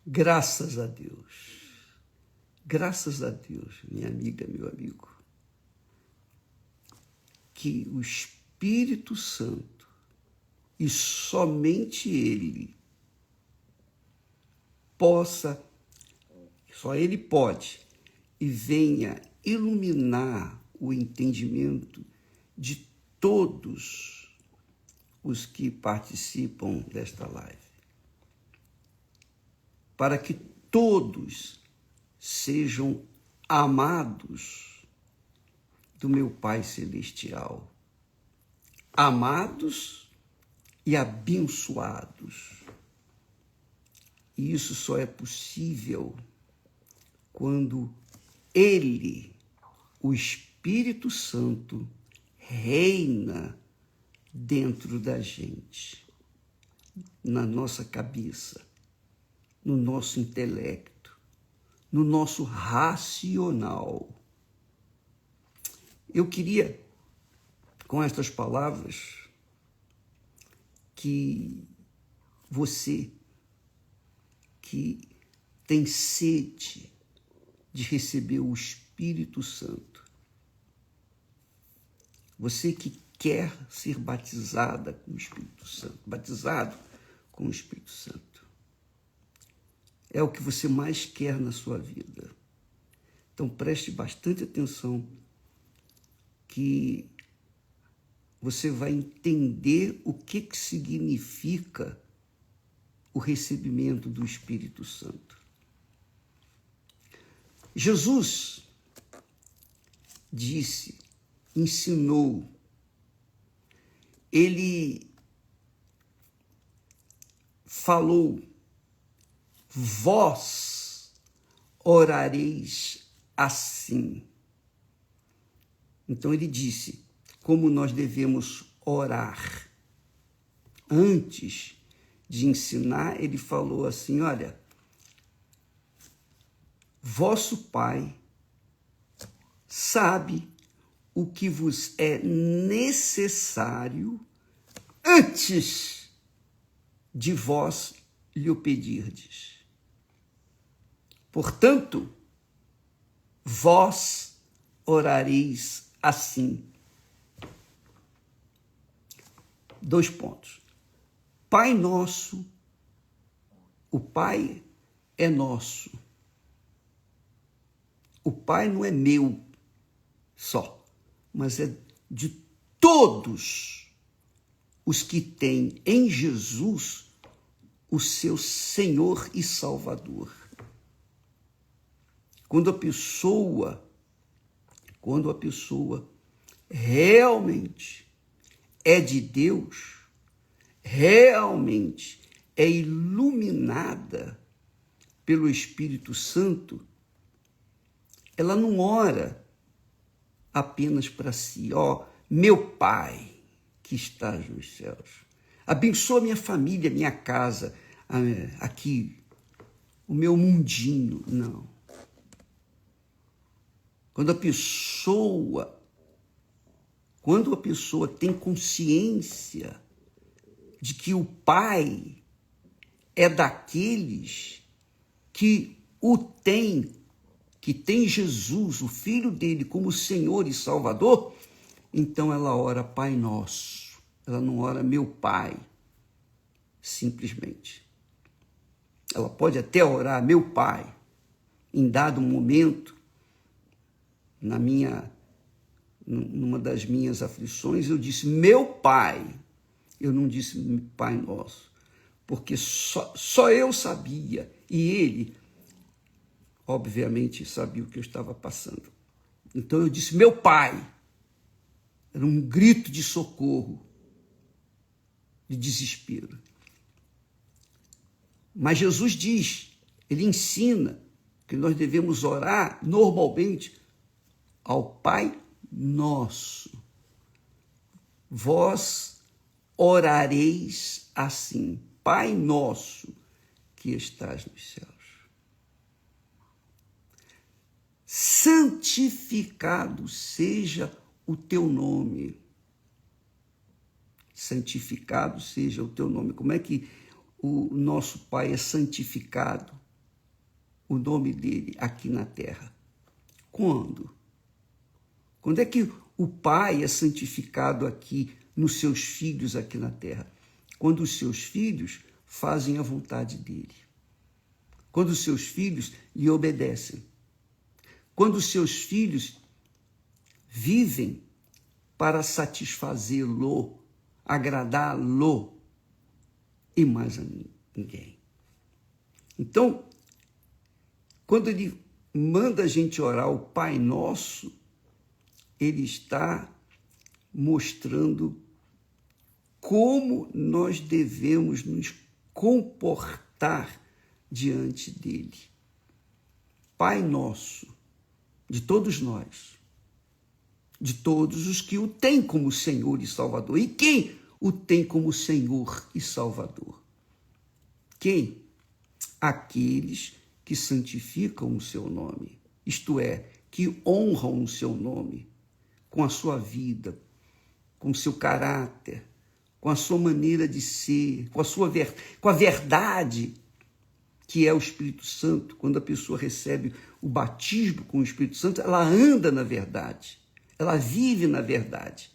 Graças a Deus, minha amiga, meu amigo, que o Espírito Santo, e somente Ele, só Ele pode, e venha iluminar o entendimento de todos os que participam desta live, para que todos sejam amados do meu Pai Celestial, amados e abençoados. E isso só é possível quando Ele, o Espírito Santo, reina dentro da gente, na nossa cabeça, no nosso intelecto, no nosso racional. Eu queria, com estas palavras, que você que tem sede de receber o Espírito Santo, você que quer ser batizado com o Espírito Santo, é o que você mais quer na sua vida. Então preste bastante atenção, que você vai entender o que significa o recebimento do Espírito Santo. Jesus disse, ensinou, ele falou: vós orareis assim. Então ele disse como nós devemos orar. Antes de ensinar, ele falou assim: olha, vosso Pai sabe o que vos é necessário antes de vós lhe o pedirdes. Portanto, vós orareis assim. 2 pontos. Pai nosso, o Pai é nosso. O Pai não é meu só, mas é de todos os que têm em Jesus o seu Senhor e Salvador. Quando a pessoa realmente é de Deus, realmente é iluminada pelo Espírito Santo, ela não ora apenas para si: ó, meu Pai que estás nos céus, abençoa minha família, minha casa, aqui, o meu mundinho. Não. Quando a pessoa tem consciência de que o Pai é daqueles que tem Jesus, o Filho dele, como Senhor e Salvador, então ela ora Pai Nosso. Ela não ora meu Pai, simplesmente. Ela pode até orar meu Pai, em dado momento, numa das minhas aflições, eu disse meu Pai. Eu não disse Pai Nosso, porque só eu sabia, e ele, obviamente, sabia o que eu estava passando. Então eu disse meu Pai. Era um grito de socorro, de desespero. Mas Jesus diz, ele ensina que nós devemos orar normalmente ao Pai Nosso. Vós orareis assim: Pai Nosso que estás nos céus, santificado seja o teu nome. Santificado seja o teu nome. Como é que o nosso Pai é santificado? o nome dele aqui na terra? Quando? Quando é que o Pai é santificado aqui nos seus filhos aqui na terra? Quando os seus filhos fazem a vontade dele. Quando os seus filhos lhe obedecem. Quando os seus filhos vivem para satisfazê-lo, agradá-lo e mais a ninguém. Então, quando ele manda a gente orar o Pai Nosso, ele está mostrando como nós devemos nos comportar diante dele. Pai Nosso, de todos nós, de todos os que o têm como Senhor e Salvador. E quem o tem como Senhor e Salvador? Quem? Aqueles que santificam o seu nome, isto é, que honram o seu nome com a sua vida, com o seu caráter, com a sua maneira de ser, com a verdade que é o Espírito Santo. Quando a pessoa recebe o batismo com o Espírito Santo, ela anda na verdade, ela vive na verdade,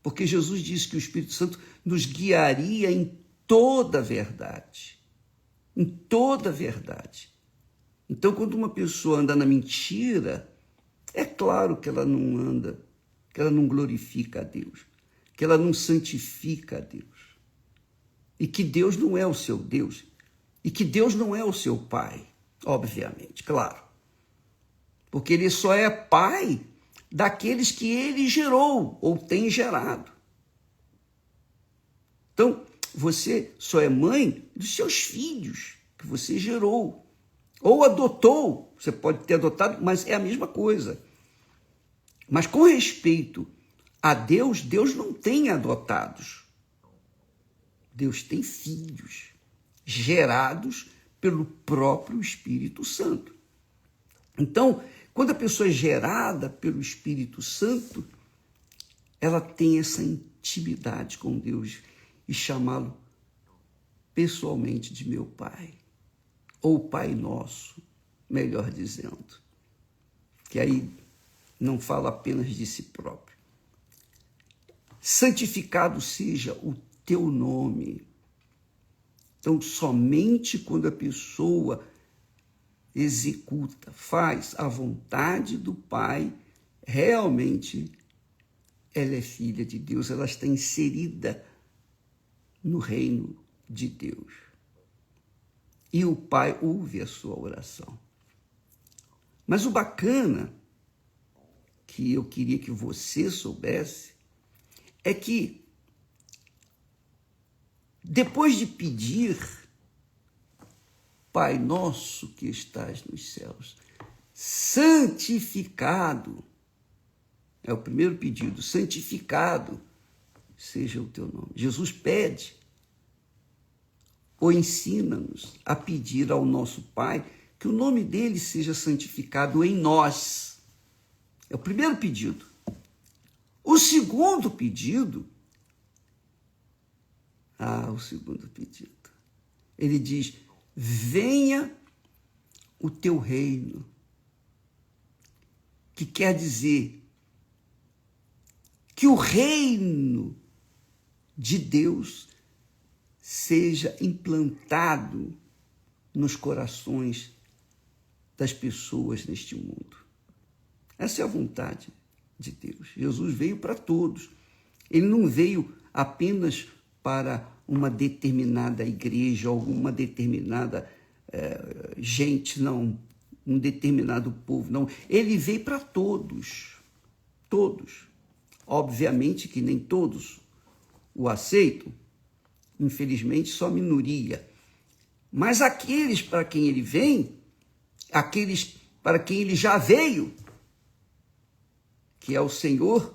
porque Jesus disse que o Espírito Santo nos guiaria em toda a verdade, em toda a verdade. Então, quando uma pessoa anda na mentira, é claro que ela não anda, que ela não glorifica a Deus, que ela não santifica a Deus, e que Deus não é o seu Deus, e que Deus não é o seu Pai, obviamente, claro, porque ele só é Pai daqueles que ele gerou ou tem gerado. Então, você só é mãe dos seus filhos que você gerou, ou adotou. Você pode ter adotado, mas é a mesma coisa. Mas com respeito a Deus, Deus não tem adotados. Deus tem filhos gerados pelo próprio Espírito Santo. Então, quando a pessoa é gerada pelo Espírito Santo, ela tem essa intimidade com Deus e chamá-lo pessoalmente de meu Pai, ou Pai Nosso, melhor dizendo, que aí não fala apenas de si próprio. Santificado seja o teu nome. Então, somente quando a pessoa executa, faz a vontade do Pai, realmente ela é filha de Deus, ela está inserida no reino de Deus. E o Pai ouve a sua oração. Mas o bacana, que eu queria que você soubesse, é que depois de pedir, Pai nosso que estás nos céus, santificado, é o primeiro pedido, santificado seja o teu nome. Jesus pede, ou ensina-nos a pedir ao nosso Pai que o nome dele seja santificado em nós. É o primeiro pedido. O segundo pedido, ele diz, venha o teu reino, que quer dizer que o reino de Deus seja implantado nos corações das pessoas neste mundo. Essa é a vontade de Deus. Jesus veio para todos. Ele não veio apenas para uma determinada igreja, alguma determinada gente, não, um determinado povo, não. Ele veio para todos, todos. Obviamente que nem todos o aceitam, infelizmente só a minoria. Mas aqueles para quem ele vem, aqueles para quem ele já veio, que é o Senhor,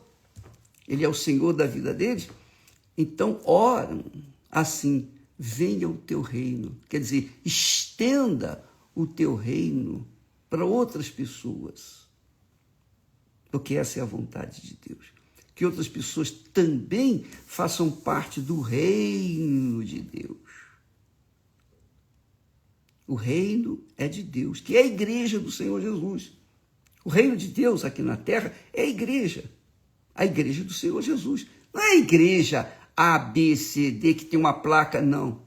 ele é o Senhor da vida deles, então oram assim, venha o teu reino, quer dizer, estenda o teu reino para outras pessoas, porque essa é a vontade de Deus, que outras pessoas também façam parte do reino de Deus. O reino é de Deus, que é a igreja do Senhor Jesus. O reino de Deus aqui na terra é a igreja do Senhor Jesus. Não é a igreja A, B, C, D, que tem uma placa, não.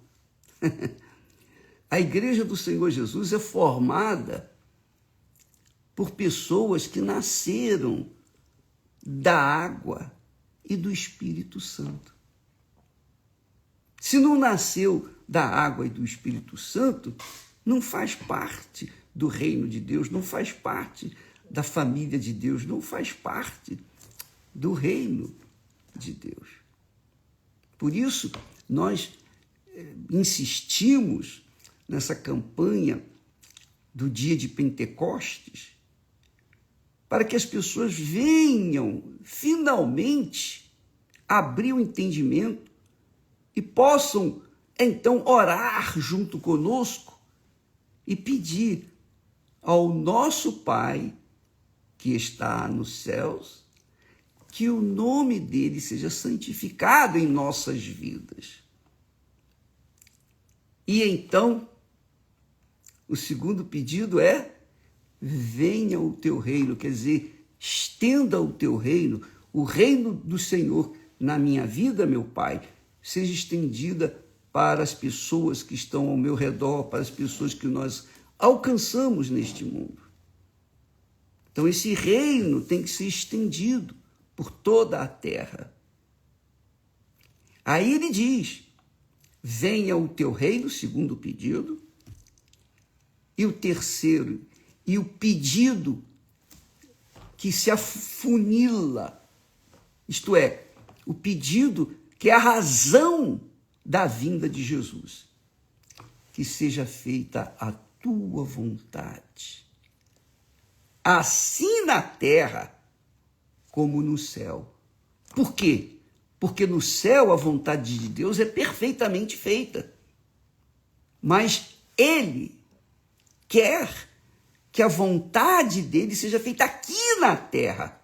A igreja do Senhor Jesus é formada por pessoas que nasceram da água e do Espírito Santo. Se não nasceu da água e do Espírito Santo, não faz parte do reino de Deus, não faz parte da família de Deus, não faz parte do reino de Deus. Por isso, nós insistimos nessa campanha do dia de Pentecostes, para que as pessoas venham finalmente abrir o entendimento e possam então orar junto conosco e pedir ao nosso Pai que está nos céus que o nome dele seja santificado em nossas vidas. E então, o segundo pedido é: venha o teu reino, quer dizer, estenda o teu reino, o reino do Senhor na minha vida, meu Pai, seja estendida para as pessoas que estão ao meu redor, para as pessoas que nós alcançamos neste mundo. Então, esse reino tem que ser estendido por toda a terra. Aí ele diz: venha o teu reino, segundo pedido, e o terceiro, e o pedido que se afunila, isto é, o pedido que é a razão da vinda de Jesus, que seja feita a tua vontade, assim na terra como no céu. Por quê? Porque no céu a vontade de Deus é perfeitamente feita, mas ele quer que a vontade dele seja feita aqui na terra,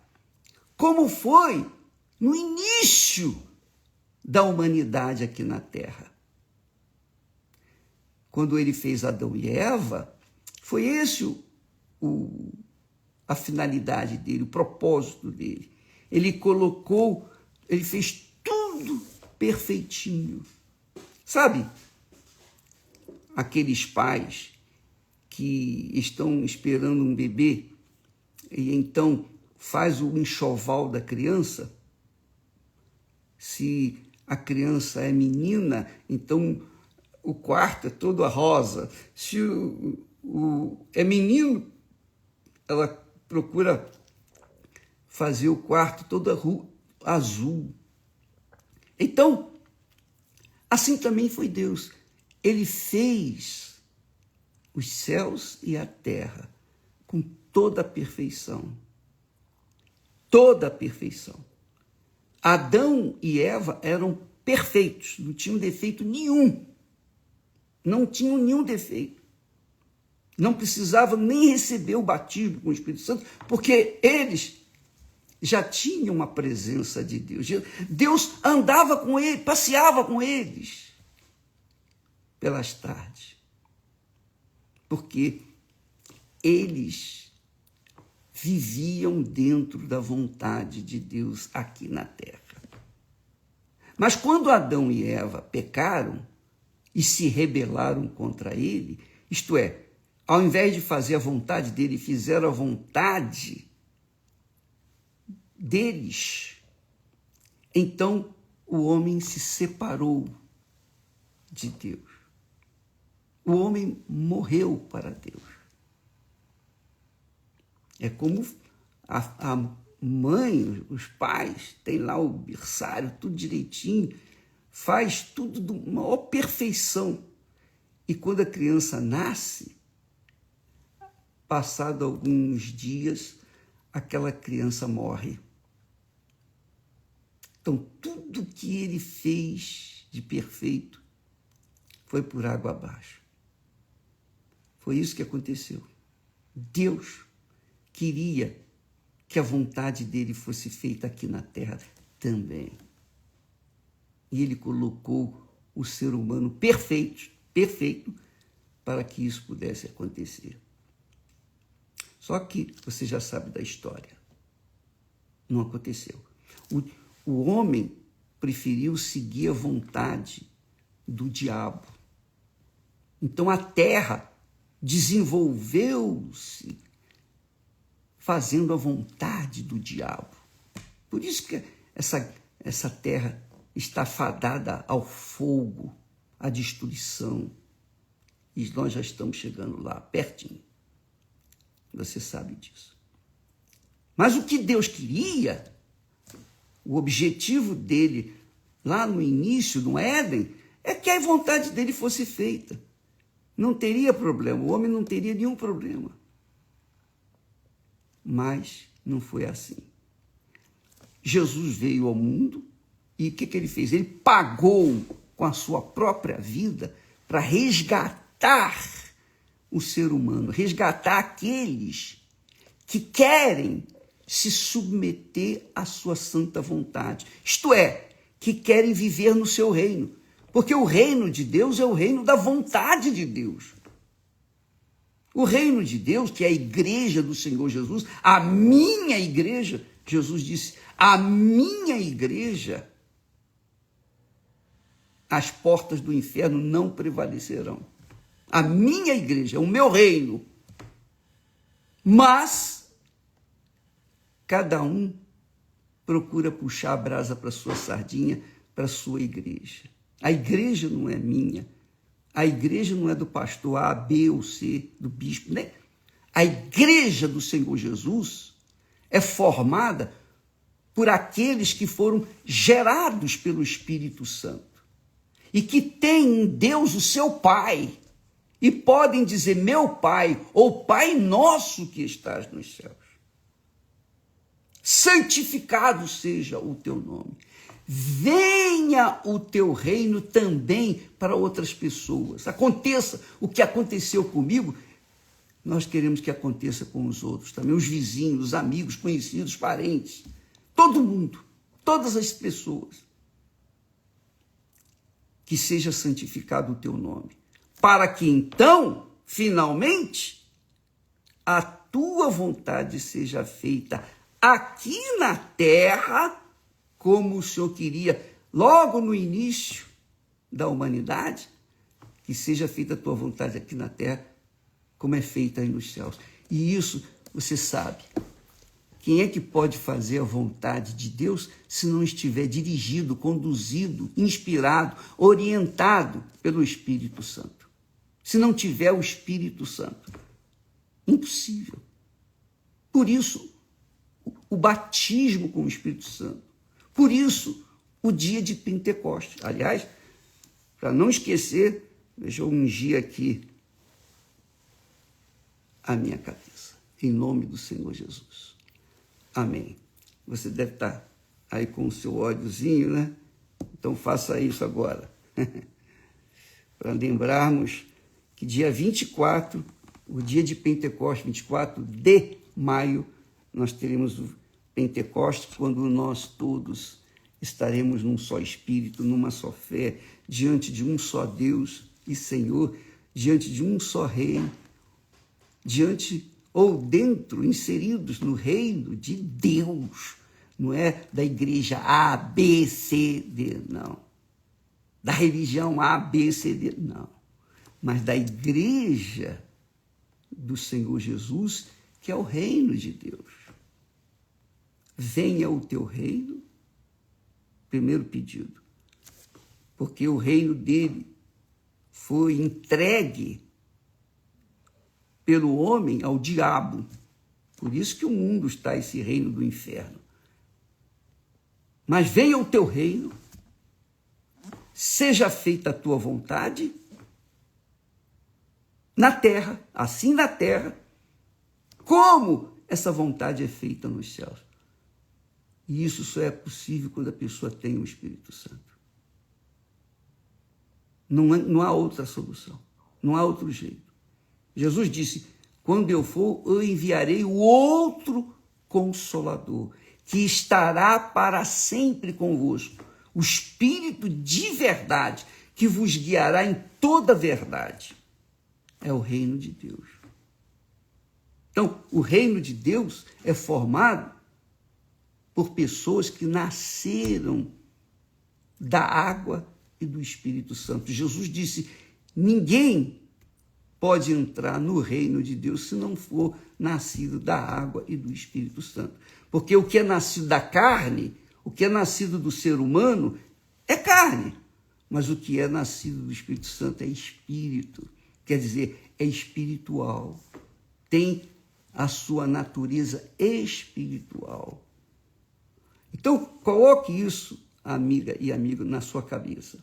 como foi no início da humanidade aqui na terra. Quando ele fez Adão e Eva, foi esse a finalidade dele, o propósito dele. Ele fez tudo perfeitinho. Sabe, aqueles pais que estão esperando um bebê e então faz o enxoval da criança. Se a criança é menina, então o quarto é todo a rosa. Se é menino, ela procura fazer o quarto todo azul. Então, assim também foi Deus. Ele fez os céus e a terra com toda a perfeição. Toda a perfeição. Adão e Eva eram perfeitos, não tinham defeito nenhum. Não tinham nenhum defeito. Não precisavam nem receber o batismo com o Espírito Santo, porque eles já tinham a presença de Deus. Deus andava com eles, passeava com eles pelas tardes. Porque eles viviam dentro da vontade de Deus aqui na terra. Mas quando Adão e Eva pecaram e se rebelaram contra ele, isto é, ao invés de fazer a vontade dele, fizeram a vontade deles, então o homem se separou de Deus. O homem morreu para Deus. É como a mãe, os pais, tem lá o berçário, tudo direitinho, faz tudo de maior perfeição. E quando a criança nasce, passado alguns dias, aquela criança morre. Então, tudo que ele fez de perfeito foi por água abaixo. Foi isso que aconteceu. Deus queria que a vontade dele fosse feita aqui na terra também. E ele colocou o ser humano perfeito, para que isso pudesse acontecer. Só que você já sabe da história. Não aconteceu. O homem preferiu seguir a vontade do diabo. Então a terra desenvolveu-se fazendo a vontade do diabo. Por isso que essa terra está fadada ao fogo, à destruição. E nós já estamos chegando lá, pertinho. Você sabe disso. Mas o que Deus queria, o objetivo dele lá no início, no Éden, é que a vontade dele fosse feita. Não teria problema, o homem não teria nenhum problema. Mas não foi assim. Jesus veio ao mundo e o que ele fez? Ele pagou com a sua própria vida para resgatar o ser humano, resgatar aqueles que querem se submeter à sua santa vontade. Isto é, que querem viver no seu reino. Porque o reino de Deus é o reino da vontade de Deus. O reino de Deus, que é a igreja do Senhor Jesus, a minha igreja, Jesus disse, a minha igreja, as portas do inferno não prevalecerão. A minha igreja, o meu reino. Mas cada um procura puxar a brasa para sua sardinha, para a sua igreja. A igreja não é minha. A igreja não é do pastor A, B ou C, do bispo, né? A igreja do Senhor Jesus é formada por aqueles que foram gerados pelo Espírito Santo e que têm em Deus o seu Pai e podem dizer meu Pai ou Pai nosso que estás nos céus. Santificado seja o teu nome. Venha o teu reino também para outras pessoas. Aconteça o que aconteceu comigo, nós queremos que aconteça com os outros também, os vizinhos, os amigos, conhecidos, parentes, todo mundo, todas as pessoas. Que seja santificado o teu nome, para que então, finalmente, a tua vontade seja feita aqui na terra, como o Senhor queria logo no início da humanidade, que seja feita a tua vontade aqui na terra, como é feita aí nos céus. E isso, você sabe, quem é que pode fazer a vontade de Deus se não estiver dirigido, conduzido, inspirado, orientado pelo Espírito Santo? Se não tiver o Espírito Santo. Impossível. Por isso, o batismo com o Espírito Santo. Por isso, o dia de Pentecostes. Aliás, para não esquecer, deixa eu ungir aqui a minha cabeça. Em nome do Senhor Jesus. Amém. Você deve estar aí com o seu óleozinho, né? Então faça isso agora. Para lembrarmos que dia 24, o dia de Pentecostes, 24 de maio, nós teremos o Pentecostes, quando nós todos estaremos num só Espírito, numa só fé, diante de um só Deus e Senhor, diante de um só Rei, diante ou dentro, inseridos no reino de Deus. Não é da igreja A, B, C, D, não. Da religião A, B, C, D, não. Mas da igreja do Senhor Jesus, que é o reino de Deus. Venha o teu reino, primeiro pedido, porque o reino dele foi entregue pelo homem ao diabo. Por isso que o mundo está esse reino do inferno. Mas venha o teu reino, seja feita a tua vontade, na terra, assim na terra, como essa vontade é feita nos céus. E isso só é possível quando a pessoa tem o Espírito Santo. Não há outra solução, não há outro jeito. Jesus disse, quando eu for, eu enviarei o outro Consolador, que estará para sempre convosco, o Espírito de verdade, que vos guiará em toda a verdade. é o reino de Deus. Então, o reino de Deus é formado por pessoas que nasceram da água e do Espírito Santo. Jesus disse: ninguém pode entrar no reino de Deus se não for nascido da água e do Espírito Santo. Porque o que é nascido da carne, o que é nascido do ser humano, é carne. Mas o que é nascido do Espírito Santo é espírito. Quer dizer, é espiritual. Tem a sua natureza espiritual. Então, coloque isso, amiga e amigo, na sua cabeça.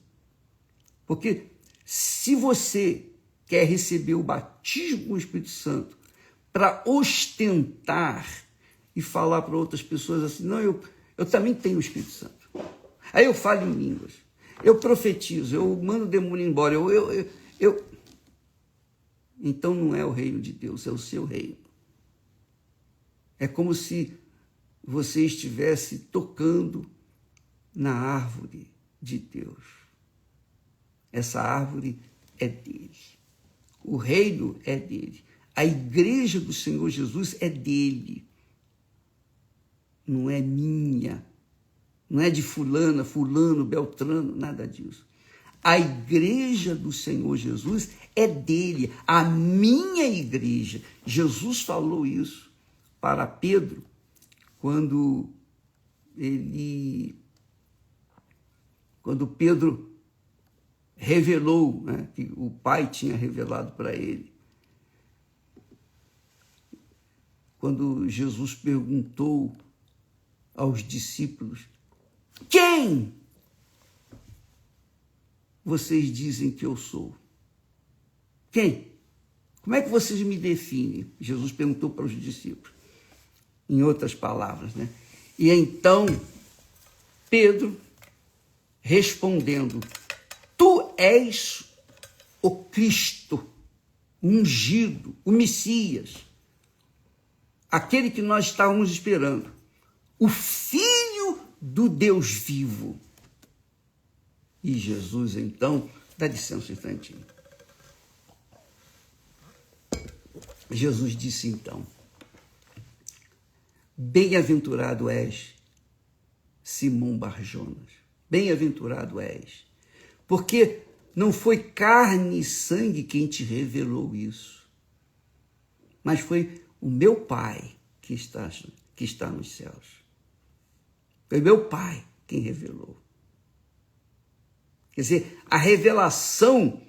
Porque se você quer receber o batismo com o Espírito Santo para ostentar e falar para outras pessoas assim, não, eu também tenho o Espírito Santo. Aí eu falo em línguas, eu profetizo, eu mando o demônio embora, Então não é o reino de Deus, é o seu reino. É como se você estivesse tocando na árvore de Deus. Essa árvore é dele. O reino é dele. A igreja do Senhor Jesus é dele. Não é minha. Não é de fulana, fulano, beltrano, nada disso. A igreja do Senhor Jesus é dele. A minha igreja. Jesus falou isso para Pedro quando Pedro revelou, né, que o Pai tinha revelado para ele. Quando Jesus perguntou aos discípulos: quem vocês dizem que eu sou? Quem? Como é que vocês me definem? Jesus perguntou para os discípulos. Em outras palavras, né? E então, Pedro, respondendo: tu és o Cristo, o ungido, o Messias, aquele que nós estávamos esperando, o Filho do Deus vivo. E Jesus, então, dá licença um instantinho. Jesus disse então: bem-aventurado és, Simão Barjonas, bem-aventurado és, porque não foi carne e sangue quem te revelou isso, mas foi o meu Pai que está nos céus. Foi meu Pai quem revelou. Quer dizer, a revelação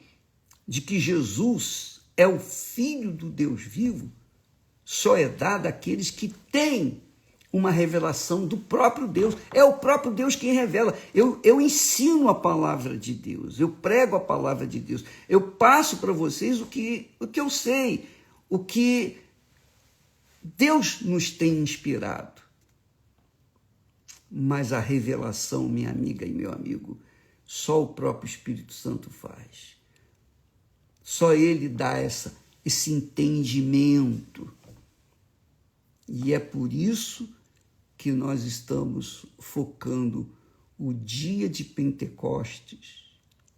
de que Jesus é o Filho do Deus vivo só é dada àqueles que têm uma revelação do próprio Deus. É o próprio Deus quem revela. Eu ensino a palavra de Deus, eu prego a palavra de Deus, eu passo para vocês o que eu sei, o que Deus nos tem inspirado. Mas a revelação, minha amiga e meu amigo, só o próprio Espírito Santo faz. Só ele dá esse entendimento. E é por isso que nós estamos focando o dia de Pentecostes,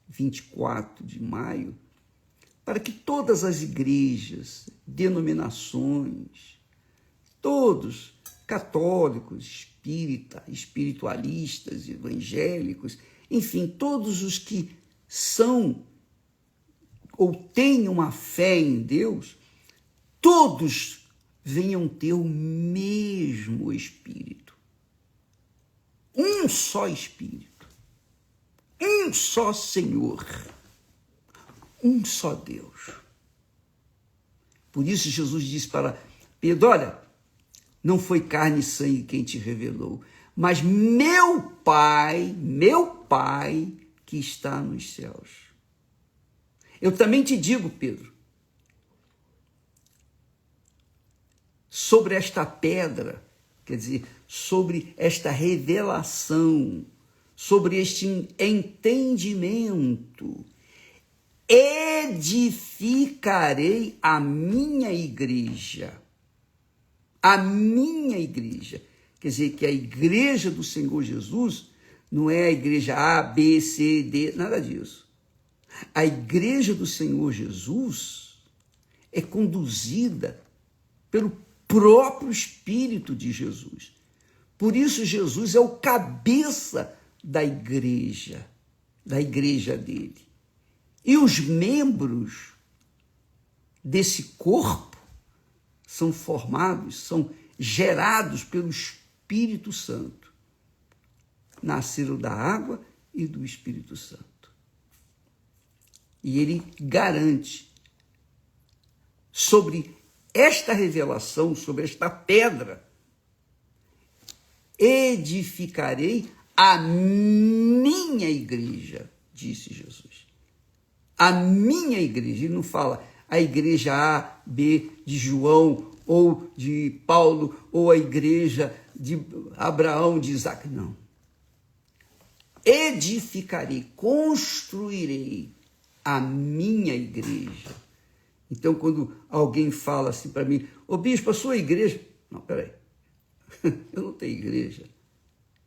24 de maio, para que todas as igrejas, denominações, todos, católicos, espiritualistas, evangélicos, enfim, todos os que são ou têm uma fé em Deus, todos venham ter o mesmo Espírito. Um só Espírito. Um só Senhor. Um só Deus. Por isso Jesus disse para Pedro: olha, não foi carne e sangue quem te revelou, mas meu Pai que está nos céus. Eu também te digo, Pedro, sobre esta pedra, quer dizer, sobre esta revelação, sobre este entendimento, edificarei a minha igreja. A minha igreja. Quer dizer, que a igreja do Senhor Jesus não é a igreja A, B, C, D, nada disso. A igreja do Senhor Jesus é conduzida pelo próprio Espírito de Jesus. Por isso, Jesus é o cabeça da igreja dele. E os membros desse corpo são formados, são gerados pelo Espírito Santo. Nasceram da água e do Espírito Santo. E ele garante sobre esta revelação, sobre esta pedra, edificarei a minha igreja, disse Jesus. A minha igreja. Ele não fala a igreja A, B, de João, ou de Paulo, ou a igreja de Abraão, de Isaac. Não. Edificarei, construirei a minha igreja. Então, quando alguém fala assim para mim, ô bispo, a sua igreja... Não, peraí. Eu não tenho igreja.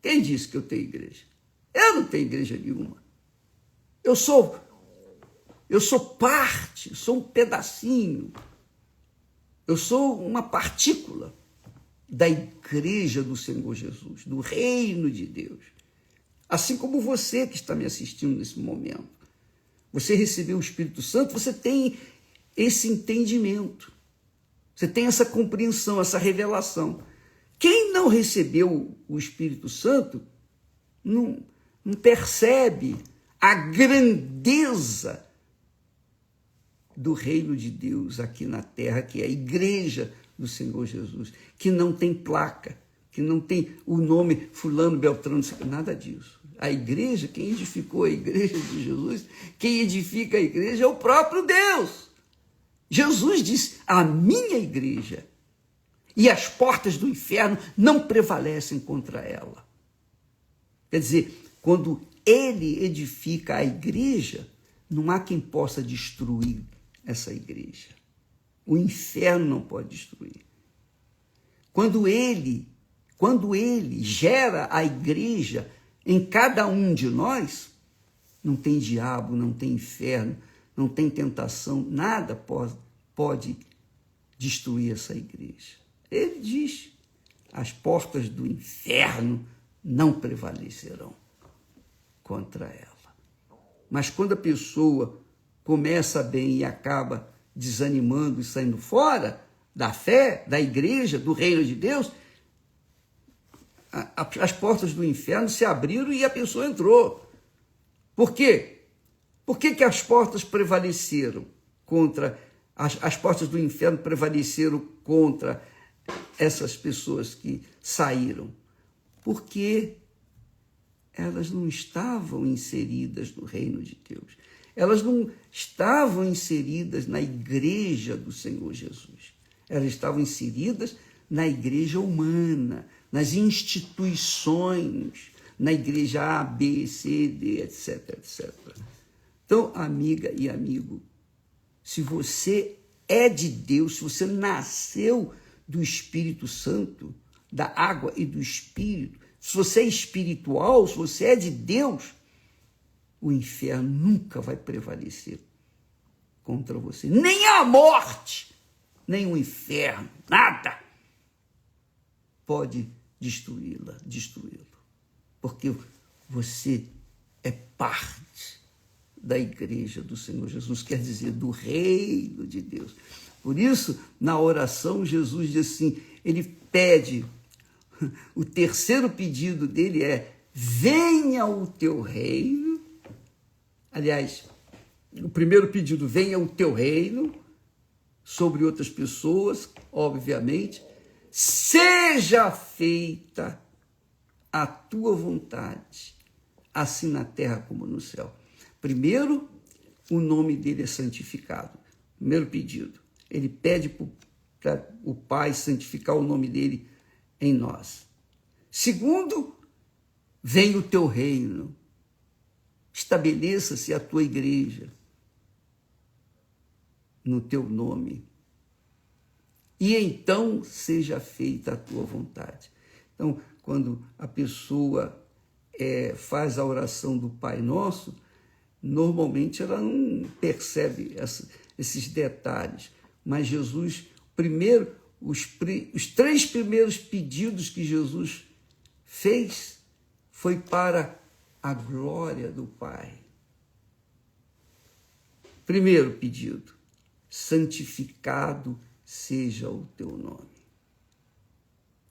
Quem disse que eu tenho igreja? Eu não tenho igreja nenhuma. Eu sou parte, sou um pedacinho. Eu sou uma partícula da igreja do Senhor Jesus, do reino de Deus. Assim como você que está me assistindo nesse momento. Você recebeu o Espírito Santo, você tem esse entendimento. Você tem essa compreensão, essa revelação. Quem não recebeu o Espírito Santo não percebe a grandeza do reino de Deus aqui na terra, que é a igreja do Senhor Jesus, que não tem placa, que não tem o nome fulano, beltrano, nada disso. A igreja, quem edificou a igreja de Jesus, quem edifica a igreja é o próprio Deus. Jesus disse, a minha igreja, e as portas do inferno não prevalecem contra ela. Quer dizer, quando ele edifica a igreja, não há quem possa destruir essa igreja. O inferno não pode destruir. Quando ele gera a igreja em cada um de nós, não tem diabo, não tem inferno, não tem tentação, nada pode destruir essa igreja. Ele diz, as portas do inferno não prevalecerão contra ela. Mas quando a pessoa começa bem e acaba desanimando e saindo fora da fé, da igreja, do reino de Deus, as portas do inferno se abriram e a pessoa entrou. Por quê? Por que as portas prevaleceram contra, as portas do inferno prevaleceram contra essas pessoas que saíram? Porque elas não estavam inseridas no reino de Deus. Elas não estavam inseridas na igreja do Senhor Jesus. Elas estavam inseridas na igreja humana, nas instituições, na igreja A, B, C, D, etc, etc. Então, amiga e amigo, se você é de Deus, se você nasceu do Espírito Santo, da água e do Espírito, se você é espiritual, se você é de Deus, o inferno nunca vai prevalecer contra você. Nem a morte, nem o inferno, nada pode destruí-lo. Porque você é parte da igreja do Senhor Jesus, quer dizer, do reino de Deus. Por isso, na oração, Jesus diz assim, ele pede, o terceiro pedido dele é, venha o teu reino. Aliás, o primeiro pedido, venha o teu reino, sobre outras pessoas, obviamente, seja feita a tua vontade, assim na terra como no céu. Primeiro, o nome dele é santificado. Primeiro pedido. Ele pede para o Pai santificar o nome dele em nós. Segundo, vem o teu reino. Estabeleça-se a tua igreja no teu nome. E então seja feita a tua vontade. Então, quando a pessoa faz a oração do Pai Nosso, normalmente ela não percebe esses detalhes. Mas Jesus, primeiro, os 3 primeiros pedidos que Jesus fez foi para a glória do Pai. Primeiro pedido: santificado seja o teu nome.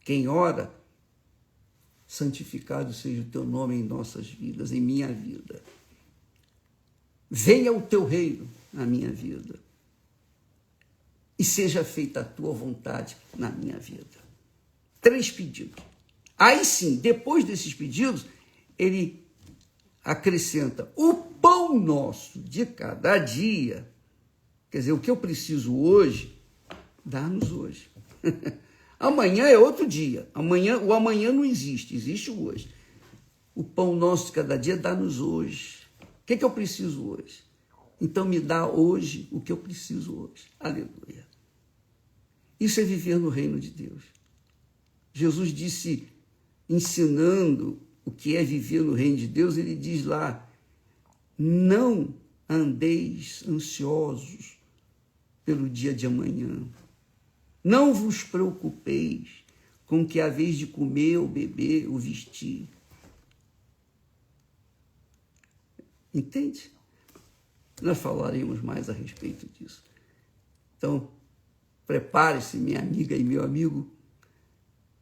Quem ora, santificado seja o teu nome em nossas vidas, em minha vida. Venha o teu reino na minha vida e seja feita a tua vontade na minha vida. 3 pedidos. Aí sim, depois desses pedidos, ele acrescenta: o pão nosso de cada dia. Quer dizer, o que eu preciso hoje, dá-nos hoje. Amanhã é outro dia. O amanhã não existe, existe o hoje. O pão nosso de cada dia, dá-nos hoje. O que eu preciso hoje? Então me dá hoje o que eu preciso hoje. Aleluia. Isso é viver no reino de Deus. Jesus disse, ensinando o que é viver no reino de Deus, ele diz lá: não andeis ansiosos pelo dia de amanhã. Não vos preocupeis com o que haveis de comer ou beber ou vestir. Entende? Nós falaremos mais a respeito disso. Então, prepare-se, minha amiga e meu amigo,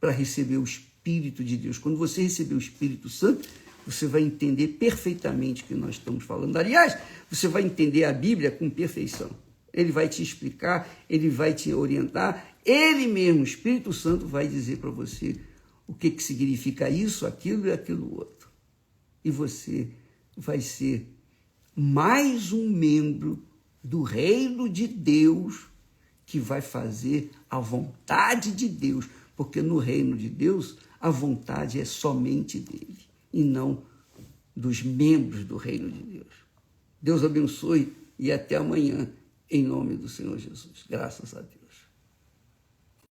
para receber o Espírito de Deus. Quando você receber o Espírito Santo, você vai entender perfeitamente o que nós estamos falando. Aliás, você vai entender a Bíblia com perfeição. Ele vai te explicar, ele vai te orientar, ele mesmo, o Espírito Santo, vai dizer para você o que significa isso, aquilo e aquilo outro. E você vai ser mais um membro do reino de Deus que vai fazer a vontade de Deus, porque no reino de Deus a vontade é somente dele e não dos membros do reino de Deus. Deus abençoe e até amanhã, em nome do Senhor Jesus. Graças a Deus.